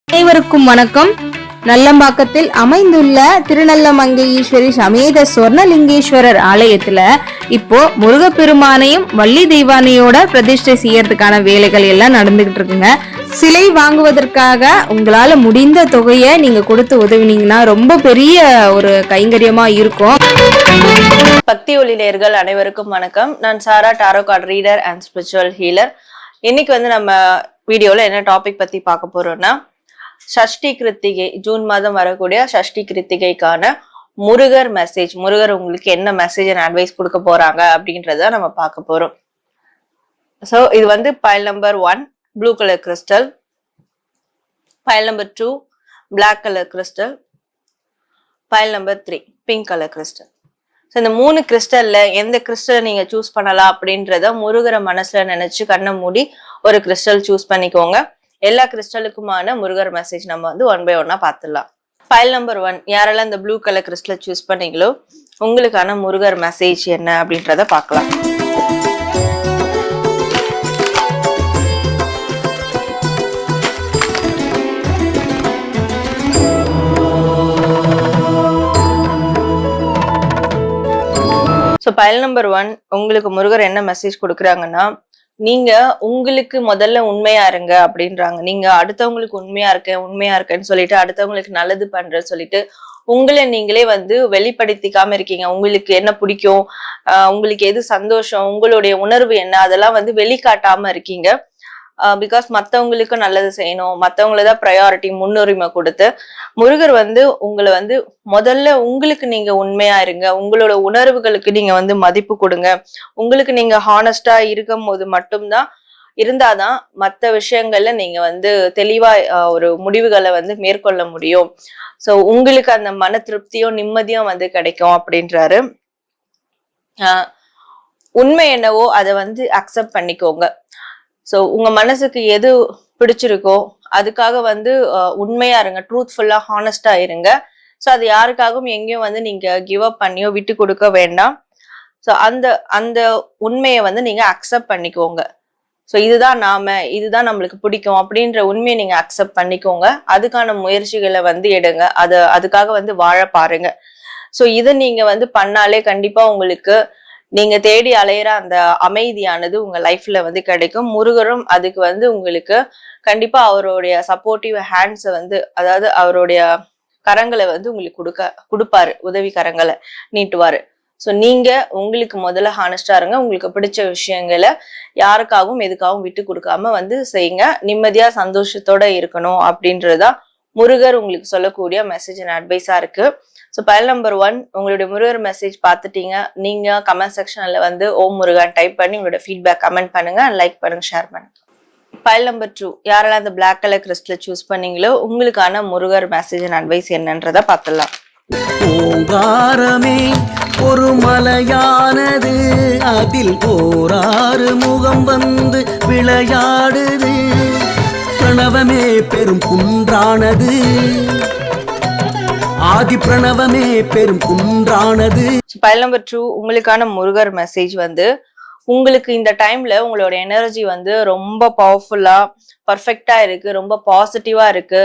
அனைவருக்கும் வணக்கம். நல்லம்பாக்கத்தில் அமைந்துள்ள திருநல்லமங்கையீஸ்வரி சமேத சொர்ணலிங்கேஸ்வரர் ஆலயத்துல இப்போ முருகப்பெருமானையும் வள்ளி தெய்வானையோட பிரதிஷ்டை செய்யறதுக்கான வேலைகள் எல்லாம் நடந்துகிட்டு இருக்குங்க. சிலை வாங்குவதற்காக உங்களால முடிந்த தொகையை நீங்க கொடுத்து உதவினீங்கன்னா ரொம்ப பெரிய ஒரு கைங்கரியமா இருக்கும். பக்தி ஒளிநேயர்கள் அனைவருக்கும் வணக்கம். நான் Sara, tarot card reader and spiritual healer. இன்னைக்கு நம்ம வீடியோல என்ன டாபிக் பத்தி பார்க்க போறோம்னா, சஷ்டி கிருத்திகை, ஜூன் மாதம் வரக்கூடிய சஷ்டி கிருத்திகைக்கான முருகர் மெசேஜ். முருகர் உங்களுக்கு என்ன மெசேஜ் அண்ட் அட்வைஸ் கொடுக்க போறாங்க அப்படின்றத நம்ம பார்க்க போறோம். ஸோ இது file number 1 blue colour crystal, file number 2 black colour crystal, file number 3 pink colour crystal. So இந்த 3 கிறிஸ்டல்ல எந்த கிறிஸ்டல் நீங்க சூஸ் பண்ணலாம் அப்படின்றத முருகரை மனசுல நினைச்சு கண்ணை மூடி ஒரு கிறிஸ்டல் சூஸ் பண்ணிக்கோங்க. எல்லா கிறிஸ்டலுக்குமான முருகர் மெசேஜ் நம்ம 1 by 1 பார்த்துடலாம். ஃபைல் நம்பர் 1 யாரெல்லாம் இந்த ப்ளூ கலர் கிறிஸ்டல் சூஸ் பண்ணீங்களோ உங்களுக்கான முருகர் மெசேஜ் என்ன அப்படின்றத பார்க்கலாம். ஸோ ஃபைல் நம்பர் 1 உங்களுக்கு முருகர் என்ன மெசேஜ் கொடுக்குறாங்கன்னா, நீங்க உங்களுக்கு முதல்ல உண்மையா இருங்க அப்படின்றாங்க. நீங்க அடுத்தவங்களுக்கு உண்மையா இருக்கேன்னு சொல்லிட்டு அடுத்தவங்களுக்கு நல்லது பண்ற சொல்லிட்டு உங்களை நீங்களே வெளிப்படுத்திக்காம இருக்கீங்க. உங்களுக்கு என்ன பிடிக்கும், உங்களுக்கு எது சந்தோஷம், உங்களுடைய உணர்வு என்ன, அதெல்லாம் வெளிக்காட்டாம இருக்கீங்க. பிகாஸ் மத்தவங்களுக்கு நல்லது செய்யணும், மத்தவங்களதான் ப்ரையாரிட்டி, முன்னுரிமை கொடுத்து முருகர் உங்களை முதல்ல உங்களுக்கு நீங்க உண்மையா இருங்க, உங்களோட உணர்வுகளுக்கு நீங்க மதிப்பு கொடுங்க. உங்களுக்கு நீங்க ஹானஸ்டா இருக்கும் போது மட்டும்தான் இருந்தாதான் மற்ற விஷயங்கள்ல நீங்க தெளிவா ஒரு முடிவுகளை மேற்கொள்ள முடியும். சோ உங்களுக்கு அந்த மன திருப்தியும் நிம்மதியும் கிடைக்கும் அப்படின்றாரு. உண்மை என்னவோ அதை அக்செப்ட் பண்ணிக்கோங்க. ஸோ உங்க மனசுக்கு எது பிடிச்சிருக்கோ அதுக்காக உண்மையா இருங்க, ட்ரூத்ஃபுல்லா ஹானஸ்டா இருங்க. ஸோ அது யாருக்காகவும் எங்கேயும் நீங்க கிவ் அப் பண்ணியோ விட்டு கொடுக்க வேண்டாம். ஸோ அந்த அந்த உண்மையை நீங்க அக்செப்ட் பண்ணிக்கோங்க. ஸோ இதுதான் நம்மளுக்கு பிடிக்கும் அப்படின்ற உண்மையை நீங்க அக்செப்ட் பண்ணிக்கோங்க. அதுக்கான முயற்சிகளை எடுங்க. அதுக்காக வாழ பாருங்க. ஸோ இதை நீங்க பண்ணாலே கண்டிப்பா உங்களுக்கு நீங்க தேடி அலையிற அந்த அமைதியானது உங்க லைஃப்ல கிடைக்கும். முருகரும் அதுக்கு உங்களுக்கு கண்டிப்பா அவருடைய சப்போர்ட்டிவ் ஹேண்ட்ஸ் அதாவது அவருடைய கரங்களை உங்களுக்கு கொடுப்பாரு, உதவி கரங்களை நீட்டுவாரு. ஸோ நீங்க உங்களுக்கு முதல்ல ஹானஸ்டா இருங்க. உங்களுக்கு பிடிச்ச விஷயங்களை யாருக்காகவும் எதுக்காகவும் விட்டு கொடுக்காம செய்யுங்க. நிம்மதியா சந்தோஷத்தோட இருக்கணும் அப்படின்றதுதான் முருகர் உங்களுக்கு சொல்லக்கூடிய மெசேஜ் அண்ட் அட்வைஸா இருக்கு. ஸோ ஃபைல் நம்பர் 1 உங்களுடைய முருகர் மெசேஜ் பார்த்துட்டீங்க. நீங்க கமெண்ட் செக்ஷன்ல ஓம் முருகன் டைப் பண்ணி உங்களோட ஃபீட்பேக் கமெண்ட் பண்ணுங்க, லைக் பண்ணுங்க, ஷேர் பண்ணுங்க. ஃபைல் நம்பர் 2 யாரெல்லாம் அந்த பிளாக் கலர் கிறிஸ்டல் சூஸ் பண்ணீங்களோ உங்களுக்கான முருகர் மெசேஜ் அண்ட் அட்வைஸ் என்னன்றத பார்த்துடலாம். ஓங்காரமே ஒரு மலையானது, அதில் ஓராறு முகம் விளையாடுது, பிரணவமே பெரும் குன்றானது, ஆதி பிரணவமே பெரும் குன்றானது. ஃபைல் நம்பர் 2 உங்களுக்கான முருகர் மெசேஜ் உங்களுக்கு இந்த டைம்ல உங்களோட எனர்ஜி ரொம்ப பவர்ஃபுல்லா பர்ஃபெக்டா இருக்கு, ரொம்ப பாசிட்டிவா இருக்கு.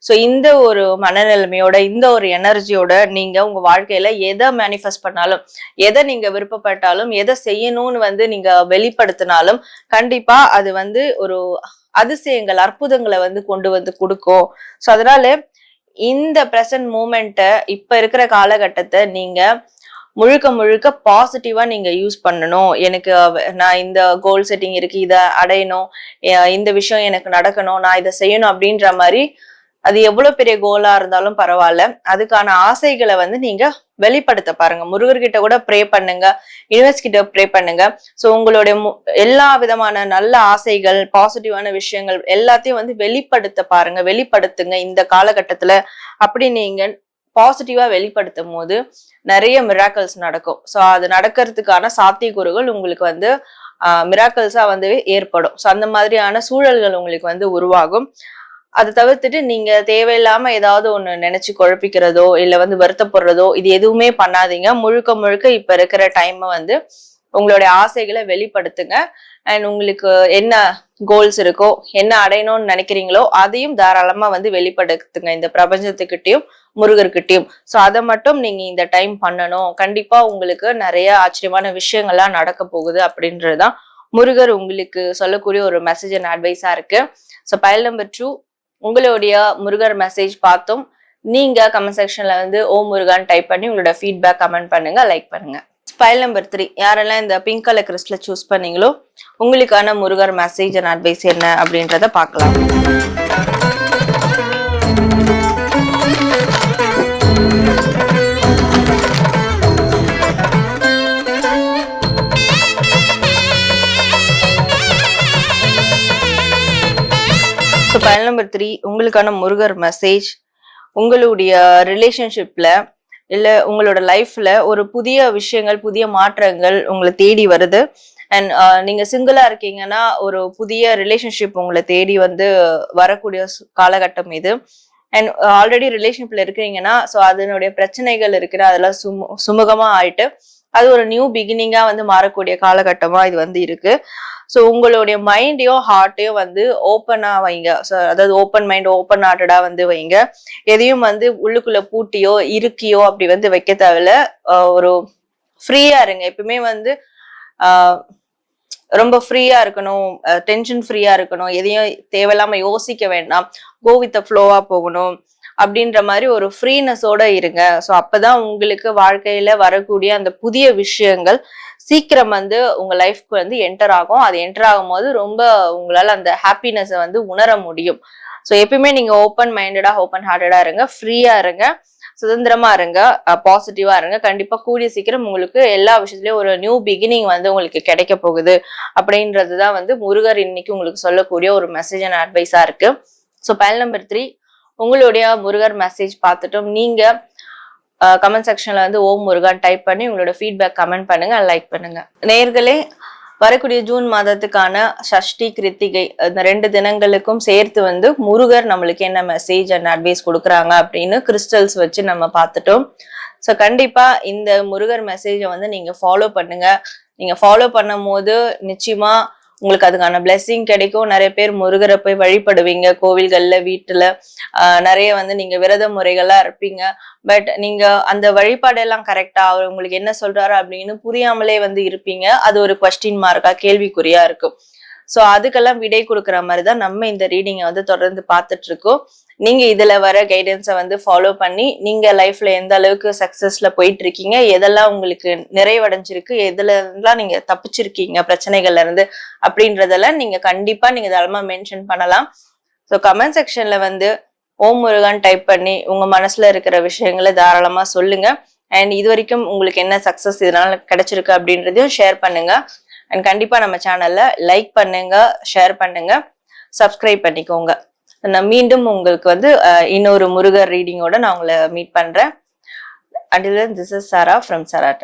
ஸோ இந்த ஒரு மனநிலைமையோட இந்த ஒரு எனர்ஜியோட நீங்க உங்க வாழ்க்கையில எதை மேனிஃபெஸ்ட் பண்ணாலும், எதை நீங்க விருப்பப்பட்டாலும், எதை செய்யணும்னு நீங்க வெளிப்படுத்தினாலும் கண்டிப்பா அது ஒரு அதிசயங்கள், அற்புதங்களை கொண்டு கொடுக்கும். ஸோ அதனால இந்த பிரசன்ட் மூமெண்ட்டை, இப்ப இருக்கிற காலகட்டத்தை நீங்க முழுக்க முழுக்க பாசிட்டிவா நீங்க யூஸ் பண்ணணும். நான் இந்த கோல் செட்டிங் இருக்கு, இதை அடையணும், இந்த விஷயம் எனக்கு நடக்கணும், நான் இதை செய்யணும் அப்படின்ற மாதிரி அது எவ்வளவு பெரிய கோலா இருந்தாலும் பரவாயில்ல, அதுக்கான ஆசைகளை நீங்க வெளிப்படுத்த பாருங்க. முருகர்கிட்ட கூட ப்ரே பண்ணுங்க, யூனிவர்ஸ் கிட்ட ப்ரே பண்ணுங்க. ஸோ உங்களுடைய எல்லா விதமான நல்ல ஆசைகள், பாசிட்டிவான விஷயங்கள் எல்லாத்தையும் வெளிப்படுத்த பாருங்க, வெளிப்படுத்துங்க இந்த காலகட்டத்துல. அப்படி நீங்க பாசிட்டிவா வெளிப்படுத்தும் போது நிறைய மிராக்கல்ஸ் நடக்கும். ஸோ அது நடக்கிறதுக்கான சாத்தியக்கூறுகள் உங்களுக்கு மிராக்கல்ஸா ஏற்படும். ஸோ அந்த மாதிரியான சூழல்கள் உங்களுக்கு உருவாகும். அதை தவிர்த்துட்டு நீங்க தேவையில்லாம ஏதாவது ஒண்ணு நினைச்சு குழப்பிக்கிறதோ இல்ல வருத்தப்படுறதோ இது எதுவுமே பண்ணாதீங்க. முழுக்க முழுக்க இப்ப இருக்கிற டைம் உங்களுடைய ஆசைகளை வெளிப்படுத்துங்க. அண்ட் உங்களுக்கு என்ன கோல்ஸ் இருக்கோ, என்ன அடையணும்னு நினைக்கிறீங்களோ அதையும் தாராளமா வந்து வெளிப்படுத்துங்க இந்த பிரபஞ்சத்துக்கிட்டையும் முருகர்கிட்டயும். ஸோ அதை மட்டும் நீங்க இந்த டைம் பண்ணணும். கண்டிப்பா உங்களுக்கு நிறைய ஆச்சரியமான விஷயங்கள்லாம் நடக்க போகுது அப்படின்றதுதான் முருகர் உங்களுக்கு சொல்லக்கூடிய ஒரு மெசேஜ் அண்ட் அட்வைஸா இருக்கு. ஸோ பயல் நம்பர் 2, உங்களுடைய முருகர் மெசேஜ் பார்த்தோம். நீங்க கமெண்ட் செக்ஷன்ல வந்து ஓம் முருகான்னு டைப் பண்ணி உங்களோட ஃபீட்பேக் கமெண்ட் பண்ணுங்க, லைக் பண்ணுங்க. ஃபைல் நம்பர் 3, யாரெல்லாம் இந்த பிங்க் கலர் கிறிஸ்டலை சூஸ் பண்ணீங்களோ உங்களுக்கான முருகர் மெசேஜ் அண்ட் அட்வைஸ் என்ன அப்படின்றத பார்க்கலாம். ஸோ ஃபைல் நம்பர் 3, உங்களுக்கான முருகர் மெசேஜ், உங்களுடைய ரிலேஷன்ஷிப்ல இல்ல உங்களோட லைஃப்ல ஒரு புதிய விஷயங்கள், புதிய மாற்றங்கள் உங்களை தேடி வருது. அண்ட் நீங்க சிங்கிளா இருக்கீங்கன்னா ஒரு புதிய ரிலேஷன்ஷிப் உங்களை தேடி வந்து வரக்கூடிய காலகட்டம் இது. அண்ட் ஆல்ரெடி ரிலேஷன்ஷிப்ல இருக்கிறீங்கன்னா ஸோ அதனுடைய பிரச்சனைகள் இருக்கிற அதெல்லாம் சுமூகமா ஆயிட்டு அது ஒரு நியூ பிகினிங்கா வந்து மாறக்கூடிய காலகட்டமா இது வந்து இருக்கு. ஸோ உங்களுடைய மைண்டையும் ஹார்ட்டையும் வந்து ஓப்பனா வைங்க. ஸோ அதாவது ஓப்பன் மைண்ட், ஓப்பன் ஹார்ட்டடா வந்து வைங்க. எதையும் வந்து உள்ளுக்குள்ள பூட்டியோ இருக்கியோ அப்படி வந்து வைக்க தேவையில்ல. ஒரு ஃப்ரீயா இருங்க. எப்பவுமே வந்து ரொம்ப ஃப்ரீயா இருக்கணும், டென்ஷன் ஃப்ரீயா இருக்கணும், எதையும் தேவையில்லாம யோசிக்க வேண்டாம், கோ வித் ஃப்ளோவா போகணும் அப்படின்ற மாதிரி ஒரு ஃப்ரீனஸோட இருங்க. ஸோ அப்பதான் உங்களுக்கு வாழ்க்கையில வரக்கூடிய அந்த புதிய விஷயங்கள் சீக்கிரம் வந்து உங்க லைஃப்க்கு வந்து என்டர் ஆகும். அது என்டர் ஆகும் போது ரொம்ப உங்களால அந்த ஹாப்பினஸை வந்து உணர முடியும். ஸோ எப்பயுமே நீங்க ஓப்பன் மைண்டடா, ஓப்பன் ஹார்ட்டடா இருங்க, ஃப்ரீயா இருங்க, சுதந்திரமா இருங்க, பாசிட்டிவா இருங்க. கண்டிப்பா கூடிய சீக்கிரம் உங்களுக்கு எல்லா விஷயத்துலயும் ஒரு நியூ பிகினிங் வந்து உங்களுக்கு கிடைக்க போகுது அப்படின்றதுதான் வந்து முருகர் இன்னைக்கு உங்களுக்கு சொல்லக்கூடிய ஒரு மெசேஜ் அண்ட் அட்வைஸா இருக்கு. ஸோ பயல் நம்பர் 3, உங்களுடைய முருகர் மெசேஜ் பார்த்துட்டோம். நீங்க கமெண்ட் செக்ஷன்ல வந்து ஓம் முருகான் டைப் பண்ணி உங்களோட ஃபீட்பேக் கமெண்ட் பண்ணுங்க, லைக் பண்ணுங்க. நேர்களே, வரக்கூடிய ஜூன் மாதத்துக்கான சஷ்டி கிருத்திகை இந்த 2 தினங்களுக்கும் சேர்த்து வந்து முருகர் நம்மளுக்கு என்ன மெசேஜ் அண்ட் அட்வைஸ் கொடுக்குறாங்க அப்படின்னு கிறிஸ்டல்ஸ் வச்சு நம்ம பார்த்துட்டோம். ஸோ கண்டிப்பா இந்த முருகர் மெசேஜை வந்து நீங்க ஃபாலோ பண்ணுங்க. நீங்க ஃபாலோ பண்ணும் போது நிச்சயமா உங்களுக்கு அதுக்கான பிளெஸிங் கிடைக்கும். நிறைய பேர் முருகரை போய் வழிபடுவீங்க, கோவில்கள்ல, வீட்டுல நிறைய வந்து நீங்க விரத முறைகளா இருப்பீங்க. பட் நீங்க அந்த வழிபாடெல்லாம் கரெக்டா அவர் உங்களுக்கு என்ன சொல்றாரு அப்படின்னு புரியாமலே வந்து இருப்பீங்க. அது ஒரு கொஸ்டின் மார்க்கா, கேள்விக்குறியா இருக்கும். ஸோ அதுக்கெல்லாம் விடை கொடுக்குற மாதிரிதான் நம்ம இந்த ரீடிங்கை வந்து தொடர்ந்து பார்த்துட்டு இருக்கோம். நீங்க இதுல வர கைடன்ஸை வந்து ஃபாலோ பண்ணி நீங்க லைஃப்ல எந்த அளவுக்கு சக்சஸ்ல போயிட்டு இருக்கீங்க, எதெல்லாம் உங்களுக்கு நிறைவடைஞ்சிருக்கு, எதுல எல்லாம் நீங்க தப்பிச்சிருக்கீங்க பிரச்சனைகள்ல இருந்து அப்படின்றதெல்லாம் நீங்க கண்டிப்பா நீங்க தாராளமா மென்ஷன் பண்ணலாம். ஸோ கமெண்ட் செக்ஷன்ல வந்து ஓம் முருகான் டைப் பண்ணி உங்க மனசுல இருக்கிற விஷயங்களை தாராளமா சொல்லுங்க. அண்ட் இது வரைக்கும் உங்களுக்கு என்ன சக்சஸ் இதனால கிடைச்சிருக்கு அப்படின்றதையும் ஷேர் பண்ணுங்க. அண்ட் கண்டிப்பா நம்ம சேனல்ல லைக் பண்ணுங்க, ஷேர் பண்ணுங்க, சப்ஸ்கிரைப் பண்ணிக்கோங்க. நான் மீண்டும் உங்களுக்கு வந்து இன்னொரு முருகர் ரீடிங்கோட நான் உங்களை மீட் பண்றேன். Until then, this is Sarah from Sarah.